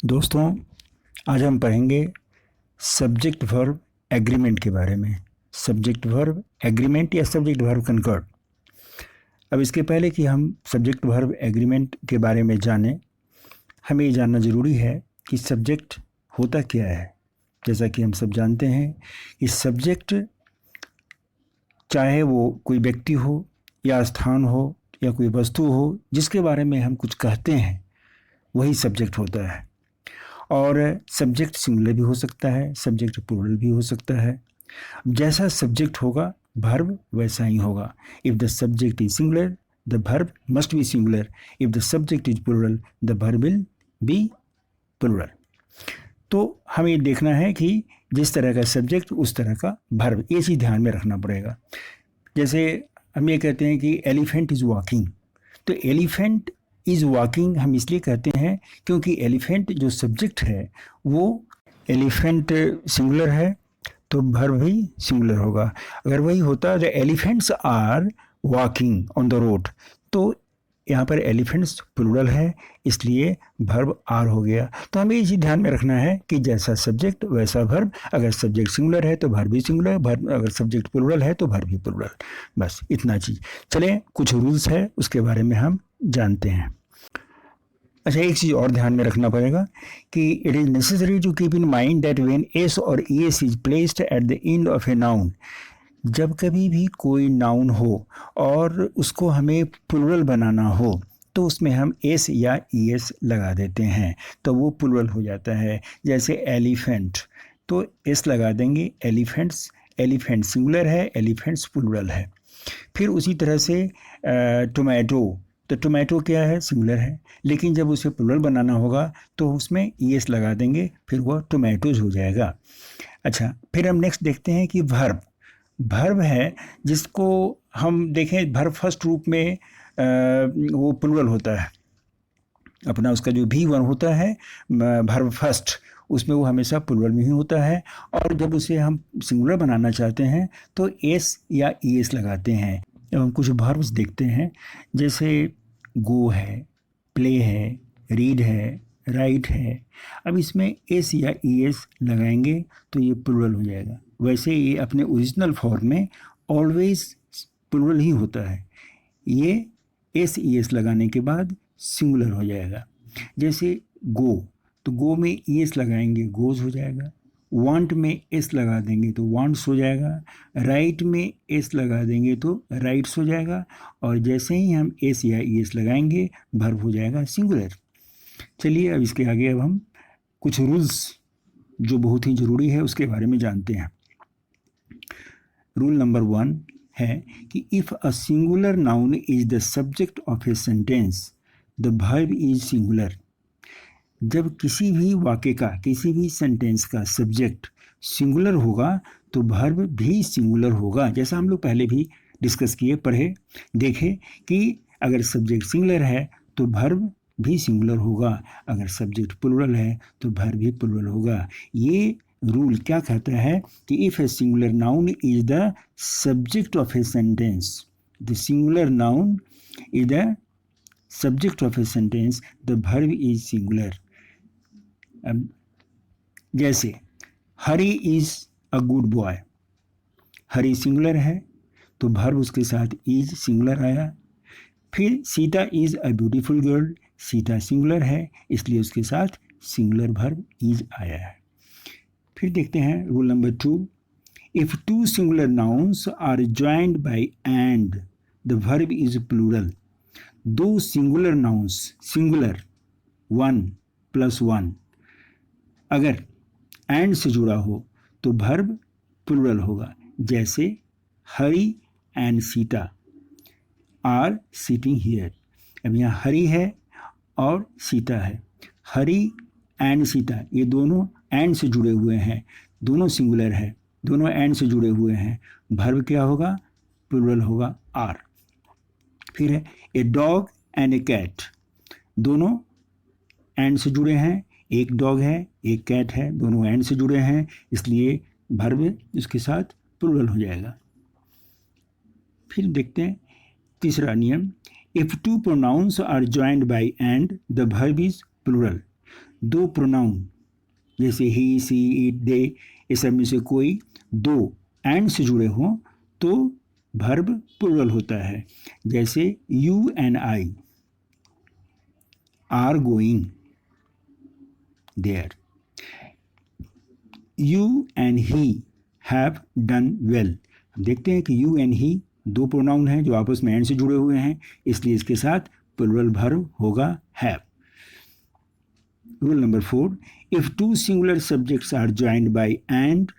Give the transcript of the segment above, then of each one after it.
दोस्तों, आज हम पढ़ेंगे सब्जेक्ट वर्ब एग्रीमेंट के बारे में। सब्जेक्ट वर्ब एग्रीमेंट या सब्जेक्ट वर्ब कंकॉर्ड। अब इसके पहले कि हम सब्जेक्ट वर्ब एग्रीमेंट के बारे में जानें, हमें ये जानना ज़रूरी है कि सब्जेक्ट होता क्या है। जैसा कि हम सब जानते हैं कि सब्जेक्ट चाहे वो कोई व्यक्ति हो या स्थान हो या कोई वस्तु हो, जिसके बारे में हम कुछ कहते हैं, वही सब्जेक्ट होता है। और सब्जेक्ट सिंगुलर भी हो सकता है, सब्जेक्ट प्लूरल भी हो सकता है। जैसा सब्जेक्ट होगा वर्ब वैसा ही होगा। If the subject is singular the verb must be singular. If the subject is plural the verb will be plural. तो हमें देखना है कि जिस तरह का सब्जेक्ट उस तरह का वर्ब, ये चीज़ ध्यान में रखना पड़ेगा। जैसे हम ये कहते हैं कि एलिफेंट इज़ वॉकिंग, तो एलिफेंट इज़ वॉकिंग हम इसलिए कहते हैं क्योंकि एलिफेंट जो सब्जेक्ट है वो एलिफेंट सिंगुलर है, तो वर्ब भी सिंगुलर होगा। अगर वही होता the elephants are walking on the road, तो यहाँ पर एलिफेंट्स प्लूरल है, इसलिए वर्ब आर हो गया। तो हमें ये चीज़ ध्यान में रखना है कि जैसा सब्जेक्ट वैसा वर्ब। अगर सब्जेक्ट सिंगुलर है तो वर्ब भी सिंगुलर, अगर सब्जेक्ट प्लूरल है तो वर्ब भी प्लूरल। बस इतना चीज़। चलें, कुछ रूल्स है उसके बारे में हम जानते हैं। अच्छा, एक चीज़ और ध्यान में रखना पड़ेगा कि it is necessary to keep in mind that when S or ES is placed at the end of a noun, जब कभी भी कोई नाउन हो और उसको हमें प्लूरल बनाना हो तो उसमें हम एस या ईएस लगा देते हैं, तो वो प्लूरल हो जाता है। जैसे एलिफेंट, तो एस लगा देंगे, एलिफेंट्स, एलिफेंट सिंगुलर है, एलिफेंट्स प्लूरल है। फिर उसी तरह से टोमेटो, तो टोमेटो क्या है, सिंगुलर है, लेकिन जब उसे प्लूरल बनाना होगा तो उसमें ईएस लगा देंगे, फिर वह टोमेटोज हो जाएगा। अच्छा, फिर हम नेक्स्ट देखते हैं कि वर्ब। वर्ब है जिसको हम देखें, वर्ब फर्स्ट रूप में वो प्लूरल होता है। अपना उसका जो V1 होता है वर्ब फर्स्ट, उसमें वो हमेशा प्लूरल में ही होता है। और जब उसे हम सिंगुलर बनाना चाहते हैं तो एस या ईएस लगाते हैं। अब हम कुछ वर्ब्स देखते हैं, जैसे गो है, प्ले है, रीड है, राइट है। अब इसमें एस या ईएस लगाएंगे तो ये प्लूरल हो जाएगा। वैसे ये अपने ओरिजिनल फॉर्म में ऑलवेज प्लूरल ही होता है। ये एस ईएस लगाने के बाद सिंगुलर हो जाएगा। जैसे गो, तो गो में ईएस लगाएंगे, गोज हो जाएगा। वांट में एस लगा देंगे तो वांट्स हो जाएगा। राइट में एस लगा देंगे तो राइट्स हो जाएगा। और जैसे ही हम एस या ईएस लगाएंगे वर्ब हो जाएगा सिंगुलर। चलिए, अब इसके आगे अब हम कुछ रूल्स जो बहुत ही ज़रूरी है उसके बारे में जानते हैं। रूल नंबर 1 है कि if a singular noun is the subject of a sentence the verb is singular. जब किसी भी वाक्य का, किसी भी सेंटेंस का सब्जेक्ट सिंगुलर होगा तो वर्ब भी सिंगुलर होगा। जैसा हम लोग पहले भी डिस्कस किए, पढ़े, देखे कि अगर सब्जेक्ट सिंगुलर है तो वर्ब भी सिंगुलर होगा, अगर सब्जेक्ट प्लूरल है तो वर्ब भी प्लूरल होगा। ये रूल क्या कहता है कि if a singular noun is the subject of a sentence, the singular noun is the subject of a sentence, the verb is singular. अब जैसे Hari is a good boy, Hari singular है तो वर्ब उसके साथ इज सिंगुलर आया। फिर Sita is a beautiful girl, Sita singular है इसलिए उसके साथ सिंगुलर वर्ब इज आया है। फिर देखते हैं rule number 2, if two singular nouns are joined by and the verb is plural. दो सिंगुलर नाउन्स, सिंगुलर 1 + 1, अगर एंड से जुड़ा हो तो वर्ब प्लूरल होगा। जैसे Hari and Sita are sitting here. अब यहाँ हरी है और सीता है, हरी एंड सीता, ये दोनों एंड से जुड़े हुए हैं, दोनों सिंगुलर है, दोनों एंड से जुड़े हुए हैं, वर्ब क्या होगा, प्लूरल होगा आर। फिर है a dog and a cat, दोनों एंड से जुड़े हैं, एक डॉग है एक कैट है, दोनों एंड से जुड़े हैं, इसलिए वर्ब इसके साथ प्लूरल हो जाएगा। फिर देखते हैं तीसरा नियम, if two pronouns are joined by and the verb is plural. दो प्रोनाउन जैसे ही, सी, इट, दे, इस सब में से कोई दो एंड से जुड़े हों तो वर्ब प्लूरल होता है। जैसे you and I are going there, you and he have done well. हम देखते हैं कि यू एंड ही दो प्रोनाउन हैं जो आपस में एंड से जुड़े हुए हैं, इसलिए इसके साथ प्लूरल वर्ब होगा have. Rule number 4, if two singular subjects are joined by and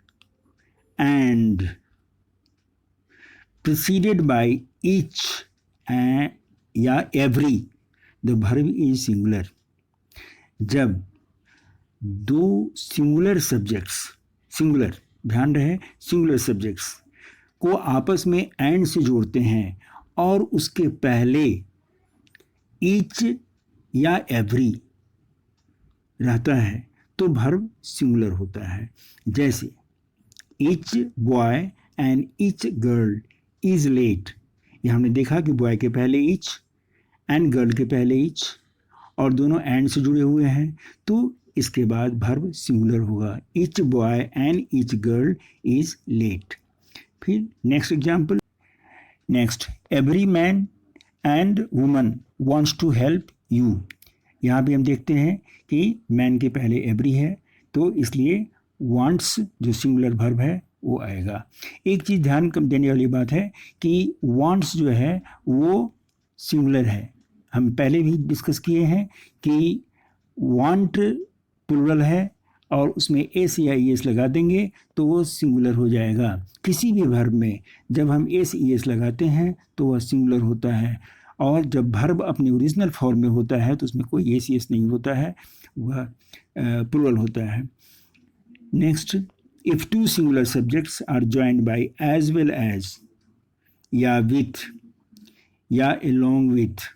preceded by each या every, the verb is singular। जब दो सिंगुलर सब्जेक्ट्स, सिंगुलर ध्यान रहे, सिंगुलर सब्जेक्ट्स को आपस में एंड से जोड़ते हैं और उसके पहले ईच या एवरी रहता है तो वर्ब सिंगुलर होता है। जैसे each boy and each girl is late, ये हमने देखा कि बॉय के पहले ईच एंड गर्ल के पहले ईच और दोनों एंड से जुड़े हुए हैं तो इसके बाद वर्ब सिंगुलर होगा, each boy and each girl is late. फिर next example, next, every man and woman wants to help you. यहाँ भी हम देखते हैं कि मैन के पहले एवरी है तो इसलिए वांट्स जो सिंगुलर वर्ब है वो आएगा। एक चीज़ ध्यान देने वाली बात है कि वांट्स जो है वो सिंगुलर है, हम पहले भी डिस्कस किए हैं कि वांट प्लूरल है और उसमें एस या ई एस लगा देंगे तो वो सिंगुलर हो जाएगा। किसी भी वर्ब में जब हम एस ई एस लगाते हैं तो वह सिंगुलर होता है और जब वर्ब अपने ओरिजिनल फॉर्म में होता है तो उसमें कोई एस ई एस नहीं होता है, वह प्लूरल होता है। Next, if two singular subjects are joined by as well as या with या along with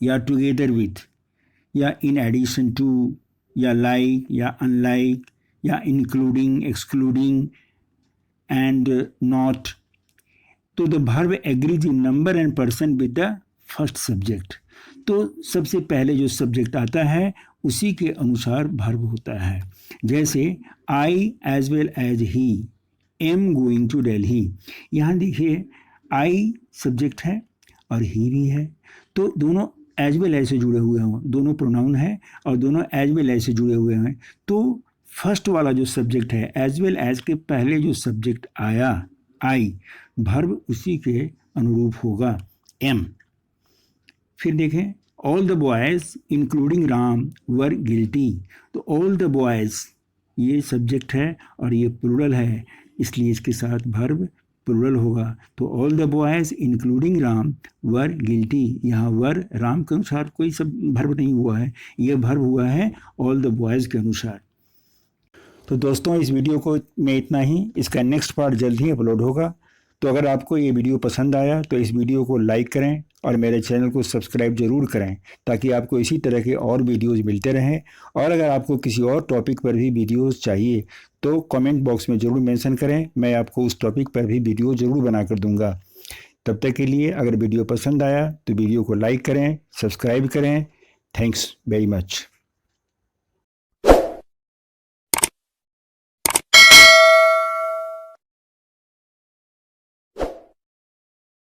या together with या in addition to या like या unlike या including, excluding and not, तो the verb agrees in number and person with the first subject। तो सबसे पहले जो सब्जेक्ट आता है उसी के अनुसार वर्ब होता है। जैसे I as well as he am going to Delhi, यहाँ देखिए आई सब्जेक्ट है और ही भी है तो दोनों एज वेल एज से जुड़े हुए हों, दोनों प्रोनाउन है और दोनों एज वेल एज से जुड़े हुए हैं तो फर्स्ट वाला जो सब्जेक्ट है एज वेल एज के पहले जो सब्जेक्ट आया आई, वर्ब उसी के अनुरूप होगा एम। फिर देखें, all the boys including Ram were guilty, तो ऑल द बॉयज़ ये सब्जेक्ट है और ये प्लूरल है इसलिए इसके साथ वर्ब प्लूरल होगा तो all the boys including Ram were guilty. यहाँ वर राम के अनुसार कोई सब वर्ब नहीं हुआ है, ये वर्ब हुआ है ऑल द बॉयज़ के अनुसार। तो दोस्तों इस वीडियो को में इतना ही, इसका नेक्स्ट पार्ट जल्द ही अपलोड होगा। तो अगर आपको ये वीडियो पसंद आया तो इस वीडियो को लाइक करें और मेरे चैनल को सब्सक्राइब ज़रूर करें ताकि आपको इसी तरह के और वीडियोज़ मिलते रहें। और अगर आपको किसी और टॉपिक पर भी वीडियोज़ चाहिए तो कमेंट बॉक्स में ज़रूर मेंशन करें, मैं आपको उस टॉपिक पर भी वीडियो ज़रूर बना कर दूँगा। तब तक के लिए अगर वीडियो पसंद आया तो वीडियो को लाइक करें, सब्सक्राइब करें। Thanks very much.